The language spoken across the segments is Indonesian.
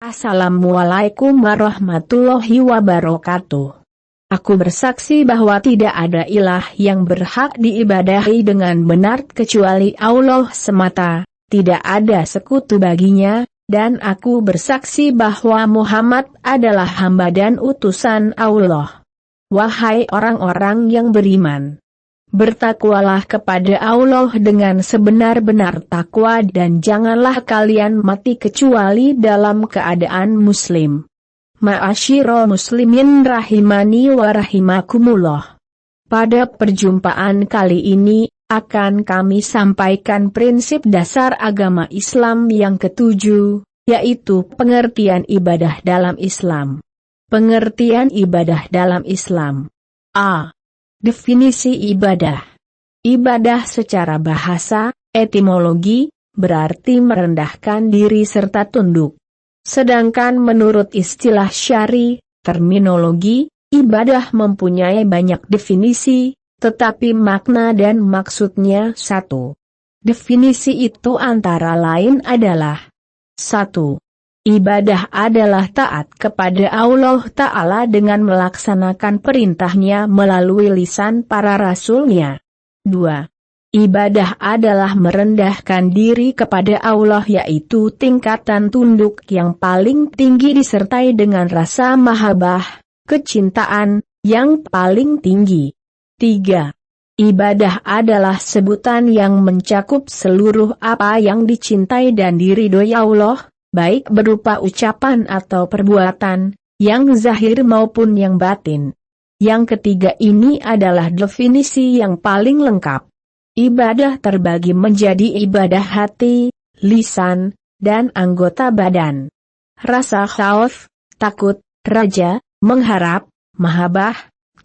Assalamualaikum warahmatullahi wabarakatuh. Aku bersaksi bahwa tidak ada ilah yang berhak diibadahi dengan benar kecuali Allah semata, tidak ada sekutu baginya, dan aku bersaksi bahwa Muhammad adalah hamba dan utusan Allah. Wahai orang-orang yang beriman, bertakwalah kepada Allah dengan sebenar-benar takwa dan janganlah kalian mati kecuali dalam keadaan muslim. Ma'asyiral muslimin rahimani wa rahimakumullah. Pada perjumpaan kali ini, akan kami sampaikan prinsip dasar agama Islam yang ketujuh, yaitu pengertian ibadah dalam Islam. Pengertian ibadah dalam Islam. A. Definisi ibadah. Ibadah secara bahasa, etimologi, berarti merendahkan diri serta tunduk. Sedangkan menurut istilah syari, terminologi, ibadah mempunyai banyak definisi, tetapi makna dan maksudnya satu. Definisi itu antara lain adalah 1. Ibadah adalah taat kepada Allah Ta'ala dengan melaksanakan perintahnya melalui lisan para rasulnya. 2. Ibadah adalah merendahkan diri kepada Allah yaitu tingkatan tunduk yang paling tinggi disertai dengan rasa mahabbah, kecintaan, yang paling tinggi. 3. Ibadah adalah sebutan yang mencakup seluruh apa yang dicintai dan diridhoi Allah, baik berupa ucapan atau perbuatan, yang zahir maupun yang batin. Yang ketiga ini adalah definisi yang paling lengkap. Ibadah terbagi menjadi ibadah hati, lisan, dan anggota badan. Rasa khauf, takut, raja, mengharap, mahabbah,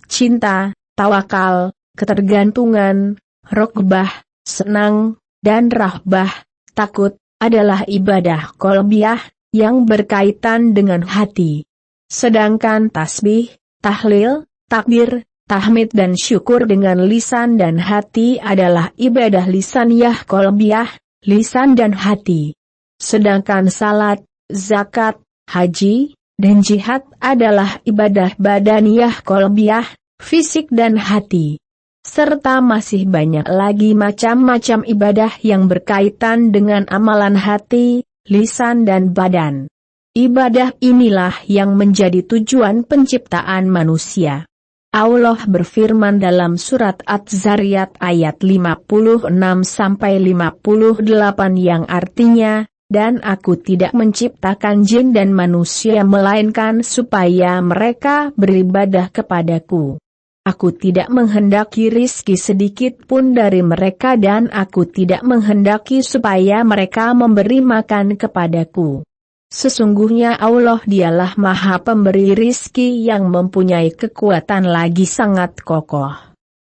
cinta, tawakal, ketergantungan, rokbah, senang, dan rahbah, takut, adalah ibadah qalbiyah, yang berkaitan dengan hati. Sedangkan tasbih, tahlil, takbir, tahmid dan syukur dengan lisan dan hati adalah ibadah lisaniyah qalbiyah, lisan dan hati. Sedangkan salat, zakat, haji, dan jihad adalah ibadah badaniyah qalbiyah, fisik dan hati. Serta masih banyak lagi macam-macam ibadah yang berkaitan dengan amalan hati, lisan dan badan. Ibadah inilah yang menjadi tujuan penciptaan manusia. Allah berfirman dalam surat Az-Zariyat ayat 56-58 yang artinya, dan aku tidak menciptakan jin dan manusia melainkan supaya mereka beribadah kepadaku. Aku tidak menghendaki rizki sedikit pun dari mereka dan aku tidak menghendaki supaya mereka memberi makan kepadaku. Sesungguhnya Allah dialah maha pemberi rizki yang mempunyai kekuatan lagi sangat kokoh.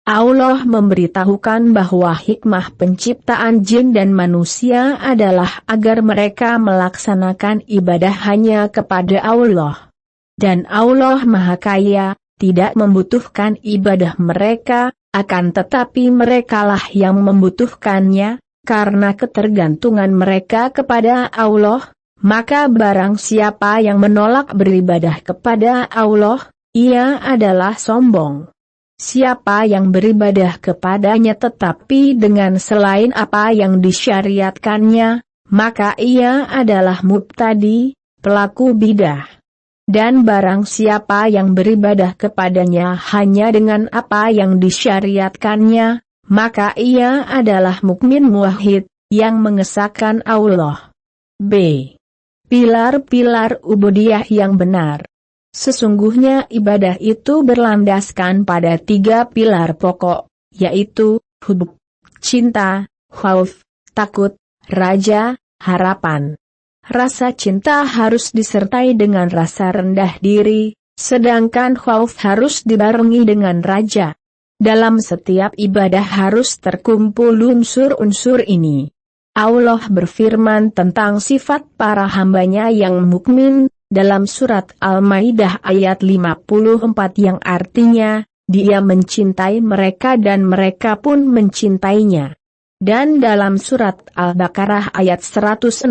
Allah memberitahukan bahwa hikmah penciptaan jin dan manusia adalah agar mereka melaksanakan ibadah hanya kepada Allah. Dan Allah maha kaya, tidak membutuhkan ibadah mereka, akan tetapi merekalah yang membutuhkannya, karena ketergantungan mereka kepada Allah, maka barang siapa yang menolak beribadah kepada Allah, ia adalah sombong. Siapa yang beribadah kepadanya tetapi dengan selain apa yang disyariatkannya, maka ia adalah mubtadi, pelaku bidah. Dan barang siapa yang beribadah kepadanya hanya dengan apa yang disyariatkannya, maka ia adalah mukmin muwahhid, yang mengesahkan Allah. B. Pilar-pilar ubudiyah yang benar. Sesungguhnya ibadah itu berlandaskan pada 3 pilar pokok, yaitu, hub, cinta, khauf, takut, raja, harapan. Rasa cinta harus disertai dengan rasa rendah diri, sedangkan khauf harus dibarengi dengan raja. Dalam setiap ibadah harus terkumpul unsur-unsur ini. Allah berfirman tentang sifat para hambanya yang mukmin, dalam surat Al-Maidah ayat 54 yang artinya, Dia mencintai mereka dan mereka pun mencintainya. Dan dalam surat Al-Baqarah ayat 165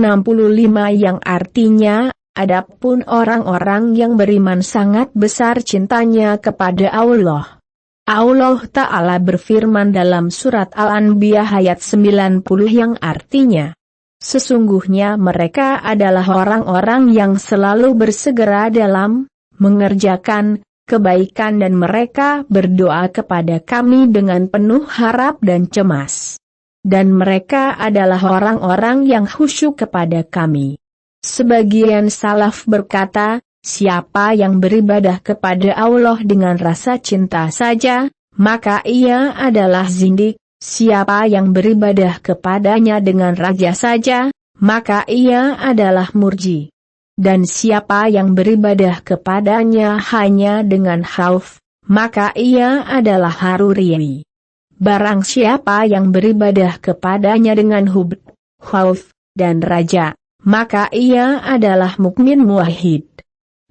yang artinya, adapun orang-orang yang beriman sangat besar cintanya kepada Allah. Allah Ta'ala berfirman dalam surat Al-Anbiya ayat 90 yang artinya, sesungguhnya mereka adalah orang-orang yang selalu bersegera dalam mengerjakan kebaikan dan mereka berdoa kepada kami dengan penuh harap dan cemas. Dan mereka adalah orang-orang yang khusyuk kepada kami. Sebagian salaf berkata, siapa yang beribadah kepada Allah dengan rasa cinta saja, maka ia adalah zindik. Siapa yang beribadah kepadanya dengan raja saja, maka ia adalah murji. Dan siapa yang beribadah kepadanya hanya dengan khauf, maka ia adalah haruri. Barang siapa yang beribadah kepadanya dengan hub, khauf, dan raja, maka ia adalah mukmin muwahhid.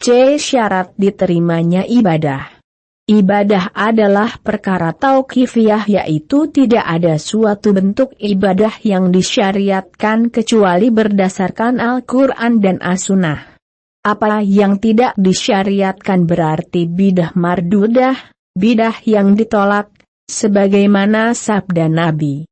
C. Syarat diterimanya ibadah. Ibadah adalah perkara tauqifiyah, yaitu tidak ada suatu bentuk ibadah yang disyariatkan kecuali berdasarkan Al-Quran dan As-Sunnah. Apa yang tidak disyariatkan berarti bidah mardudah, bidah yang ditolak, sebagaimana sabda Nabi.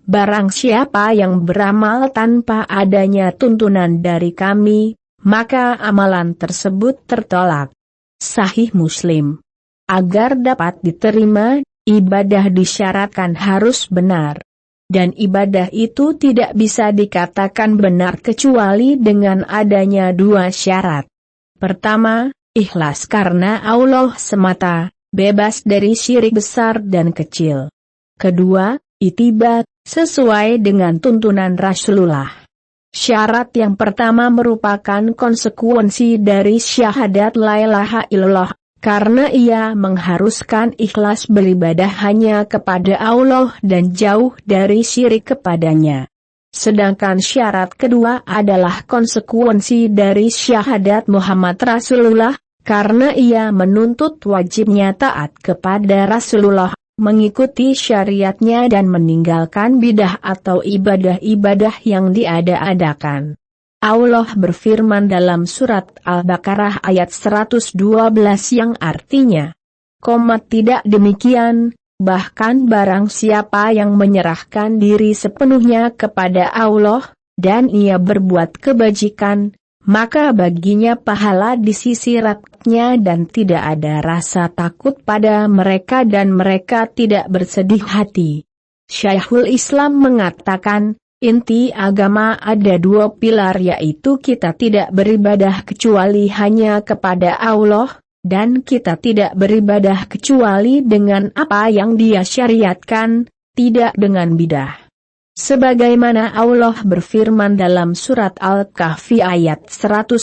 Barang siapa yang beramal tanpa adanya tuntunan dari kami, maka amalan tersebut tertolak. Sahih Muslim. Agar dapat diterima, ibadah disyaratkan harus benar. Dan ibadah itu tidak bisa dikatakan benar kecuali dengan adanya dua syarat. Pertama, ikhlas karena Allah semata, bebas dari syirik besar dan kecil. Kedua, ittiba, sesuai dengan tuntunan Rasulullah. Syarat yang pertama merupakan konsekuensi dari syahadat la ilaha illallah, karena ia mengharuskan ikhlas beribadah hanya kepada Allah dan jauh dari syirik kepadanya. Sedangkan syarat kedua adalah konsekuensi dari syahadat Muhammad Rasulullah, karena ia menuntut wajibnya taat kepada Rasulullah, mengikuti syariatnya dan meninggalkan bidah atau ibadah-ibadah yang diada-adakan. Allah berfirman dalam surat Al-Baqarah ayat 112 yang artinya, tidak demikian, bahkan barang siapa yang menyerahkan diri sepenuhnya kepada Allah, dan ia berbuat kebajikan, maka baginya pahala di sisi Rabb-Nya dan tidak ada rasa takut pada mereka dan mereka tidak bersedih hati. Syekhul Islam mengatakan, inti agama ada dua pilar, yaitu kita tidak beribadah kecuali hanya kepada Allah, dan kita tidak beribadah kecuali dengan apa yang Dia syariatkan, tidak dengan bidah. Sebagaimana Allah berfirman dalam surat Al-Kahfi ayat 110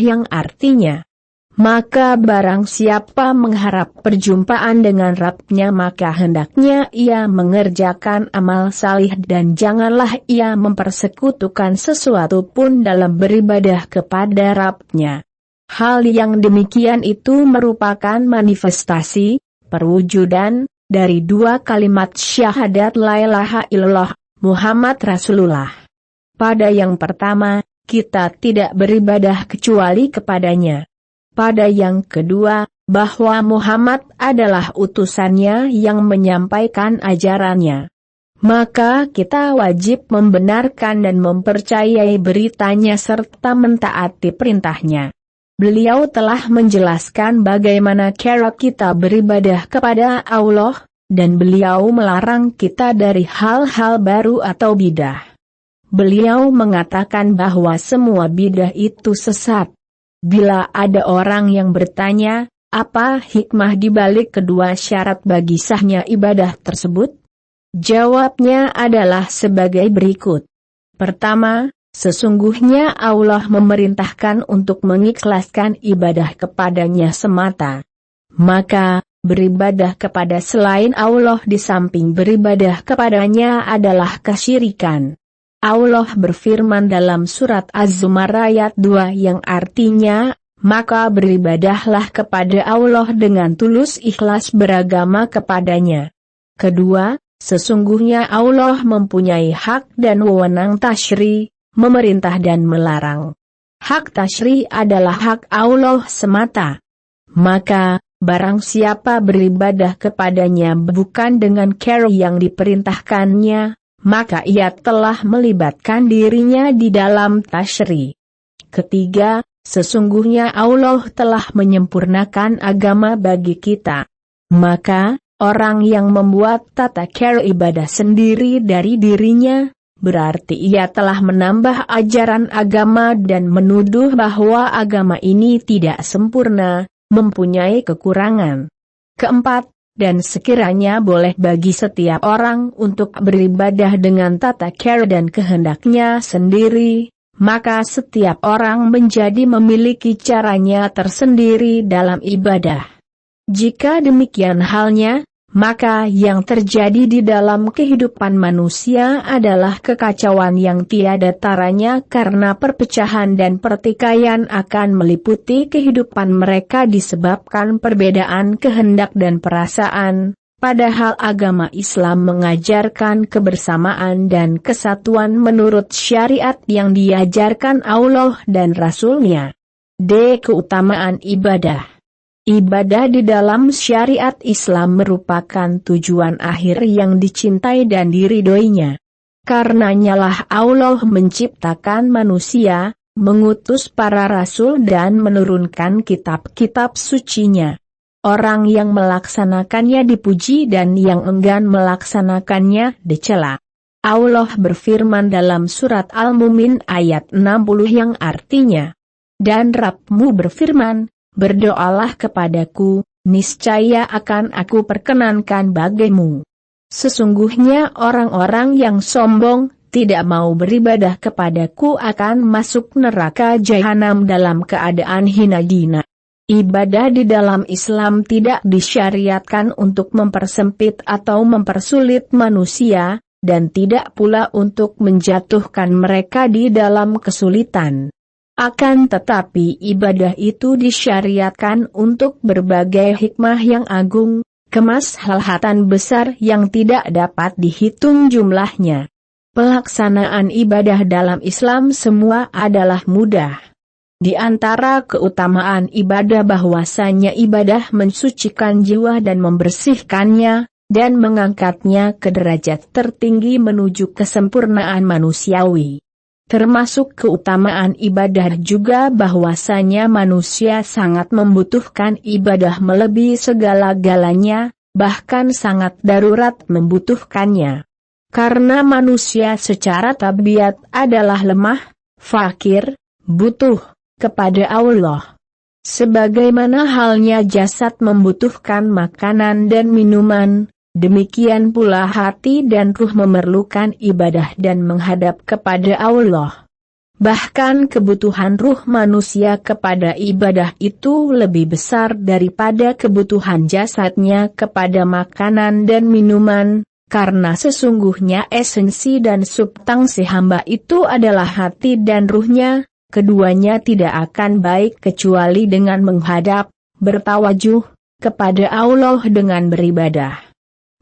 yang artinya, maka barang siapa mengharap perjumpaan dengan Rabb-Nya maka hendaknya ia mengerjakan amal salih dan janganlah ia mempersekutukan sesuatu pun dalam beribadah kepada Rabb-Nya. Hal yang demikian itu merupakan manifestasi, perwujudan, dari dua kalimat syahadat la ilaha illallah, Muhammad Rasulullah. Pada yang pertama, kita tidak beribadah kecuali kepadanya. Pada yang kedua, bahwa Muhammad adalah utusannya yang menyampaikan ajarannya. Maka kita wajib membenarkan dan mempercayai beritanya serta mentaati perintahnya. Beliau telah menjelaskan bagaimana cara kita beribadah kepada Allah, dan beliau melarang kita dari hal-hal baru atau bidah. Beliau mengatakan bahwa semua bidah itu sesat. Bila ada orang yang bertanya, apa hikmah dibalik kedua syarat bagi sahnya ibadah tersebut? Jawabnya adalah sebagai berikut. Pertama, sesungguhnya Allah memerintahkan untuk mengikhlaskan ibadah kepadanya semata. Maka, beribadah kepada selain Allah di samping beribadah kepadanya adalah kesyirikan. Allah berfirman dalam surat Az-Zumar ayat 2 yang artinya, maka beribadahlah kepada Allah dengan tulus ikhlas beragama kepadanya. Kedua, sesungguhnya Allah mempunyai hak dan wewenang tasyri, memerintah dan melarang. Hak tasyri adalah hak Allah semata. Maka, barang siapa beribadah kepadanya bukan dengan cara yang diperintahkannya, maka ia telah melibatkan dirinya di dalam tasyri. Ketiga, sesungguhnya Allah telah menyempurnakan agama bagi kita. Maka, orang yang membuat tata cara ibadah sendiri dari dirinya, berarti ia telah menambah ajaran agama dan menuduh bahwa agama ini tidak sempurna, mempunyai kekurangan. Keempat, dan sekiranya boleh bagi setiap orang untuk beribadah dengan tata cara dan kehendaknya sendiri, maka setiap orang menjadi memiliki caranya tersendiri dalam ibadah. Jika demikian halnya, maka yang terjadi di dalam kehidupan manusia adalah kekacauan yang tiada taranya karena perpecahan dan pertikaian akan meliputi kehidupan mereka disebabkan perbedaan kehendak dan perasaan, padahal agama Islam mengajarkan kebersamaan dan kesatuan menurut syariat yang diajarkan Allah dan Rasul-Nya. D. Keutamaan ibadah. Ibadah di dalam syariat Islam merupakan tujuan akhir yang dicintai dan diridhoinya. Karenanya lah Allah menciptakan manusia, mengutus para rasul dan menurunkan kitab-kitab sucinya. Orang yang melaksanakannya dipuji dan yang enggan melaksanakannya dicela. Allah berfirman dalam surat Al-Mu'min ayat 60 yang artinya, "Dan Rabb-mu berfirman, berdoalah kepadaku, niscaya akan aku perkenankan bagimu." Sesungguhnya orang-orang yang sombong, tidak mau beribadah kepadaku akan masuk neraka jahanam dalam keadaan hina-hina. Ibadah di dalam Islam tidak disyariatkan untuk mempersempit atau mempersulit manusia, dan tidak pula untuk menjatuhkan mereka di dalam kesulitan. Akan tetapi ibadah itu disyariatkan untuk berbagai hikmah yang agung, kemaslahatan besar yang tidak dapat dihitung jumlahnya. Pelaksanaan ibadah dalam Islam semua adalah mudah. Di antara keutamaan ibadah bahwasanya ibadah mensucikan jiwa dan membersihkannya, dan mengangkatnya ke derajat tertinggi menuju kesempurnaan manusiawi. Termasuk keutamaan ibadah juga bahwasanya manusia sangat membutuhkan ibadah melebihi segala-galanya, bahkan sangat darurat membutuhkannya. Karena manusia secara tabiat adalah lemah, fakir, butuh kepada Allah. Sebagaimana halnya jasad membutuhkan makanan dan minuman, demikian pula hati dan ruh memerlukan ibadah dan menghadap kepada Allah. Bahkan kebutuhan ruh manusia kepada ibadah itu lebih besar daripada kebutuhan jasadnya kepada makanan dan minuman, karena sesungguhnya esensi dan substansi hamba itu adalah hati dan ruhnya, keduanya tidak akan baik kecuali dengan menghadap, bertawajuh, kepada Allah dengan beribadah.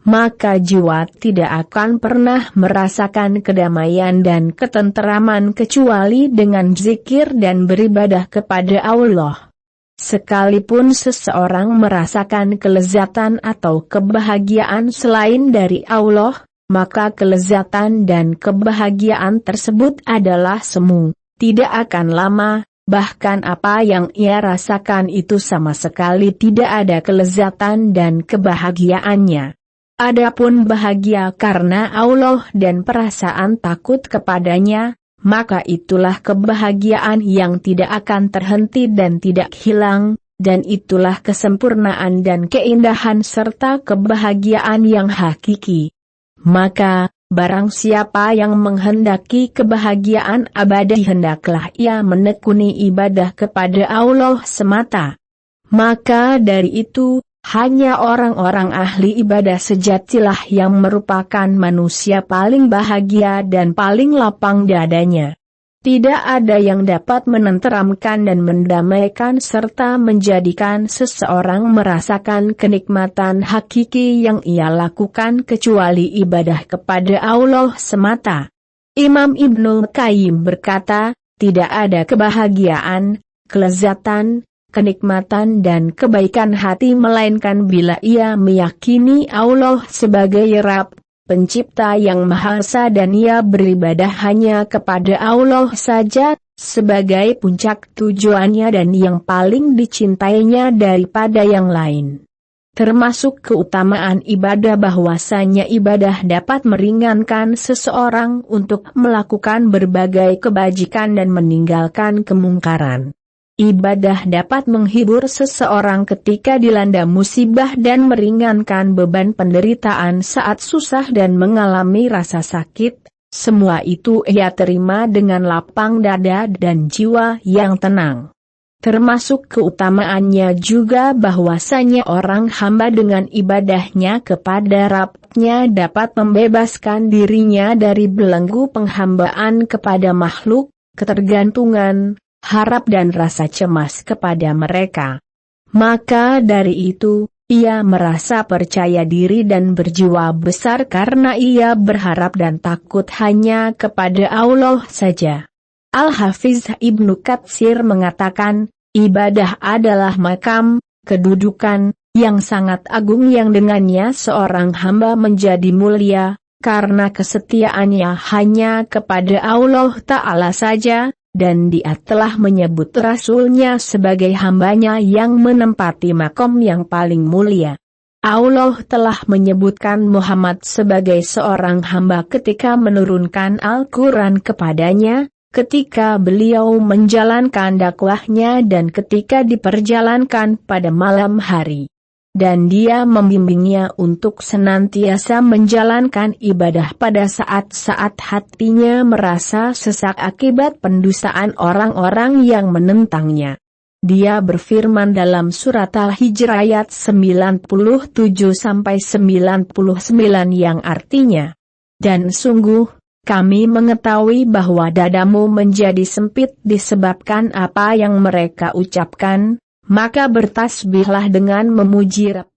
Maka jiwa tidak akan pernah merasakan kedamaian dan ketenteraman kecuali dengan zikir dan beribadah kepada Allah. Sekalipun seseorang merasakan kelezatan atau kebahagiaan selain dari Allah, maka kelezatan dan kebahagiaan tersebut adalah semu, tidak akan lama, bahkan apa yang ia rasakan itu sama sekali tidak ada kelezatan dan kebahagiaannya. Adapun bahagia karena Allah dan perasaan takut kepadanya, maka itulah kebahagiaan yang tidak akan terhenti dan tidak hilang, dan itulah kesempurnaan dan keindahan serta kebahagiaan yang hakiki. Maka, barang siapa yang menghendaki kebahagiaan abadi hendaklah ia menekuni ibadah kepada Allah semata. Maka dari itu, hanya orang-orang ahli ibadah sejatilah yang merupakan manusia paling bahagia dan paling lapang dadanya. Tidak ada yang dapat menenteramkan dan mendamaikan serta menjadikan seseorang merasakan kenikmatan hakiki yang ia lakukan kecuali ibadah kepada Allah semata. Imam Ibnul Qayyim berkata, tidak ada kebahagiaan, kelezatan, kenikmatan dan kebaikan hati melainkan bila ia meyakini Allah sebagai Rabb, Pencipta yang Maha Esa dan ia beribadah hanya kepada Allah saja, sebagai puncak tujuannya dan yang paling dicintainya daripada yang lain. Termasuk keutamaan ibadah bahwasanya ibadah dapat meringankan seseorang untuk melakukan berbagai kebajikan dan meninggalkan kemungkaran. Ibadah dapat menghibur seseorang ketika dilanda musibah dan meringankan beban penderitaan saat susah dan mengalami rasa sakit. Semua itu ia terima dengan lapang dada dan jiwa yang tenang. Termasuk keutamaannya juga bahwasanya orang hamba dengan ibadahnya kepada Rabb-nya dapat membebaskan dirinya dari belenggu penghambaan kepada makhluk, ketergantungan, harap dan rasa cemas kepada mereka. Maka dari itu, ia merasa percaya diri dan berjiwa besar karena ia berharap dan takut hanya kepada Allah saja. Al-Hafiz Ibnu Katsir mengatakan, ibadah adalah makam, kedudukan, yang sangat agung yang dengannya seorang hamba menjadi mulia, karena kesetiaannya hanya kepada Allah Ta'ala saja, dan dia telah menyebut Rasulnya sebagai hambanya yang menempati makom yang paling mulia. Allah telah menyebutkan Muhammad sebagai seorang hamba ketika menurunkan Al-Quran kepadanya, ketika beliau menjalankan dakwahnya dan ketika diperjalankan pada malam hari. Dan dia membimbingnya untuk senantiasa menjalankan ibadah pada saat-saat hatinya merasa sesak akibat pendustaan orang-orang yang menentangnya. Dia berfirman dalam surat Al-Hijr ayat 97-99 yang artinya, dan sungguh, kami mengetahui bahwa dadamu menjadi sempit disebabkan apa yang mereka ucapkan, maka bertasbihlah dengan memuji Rabb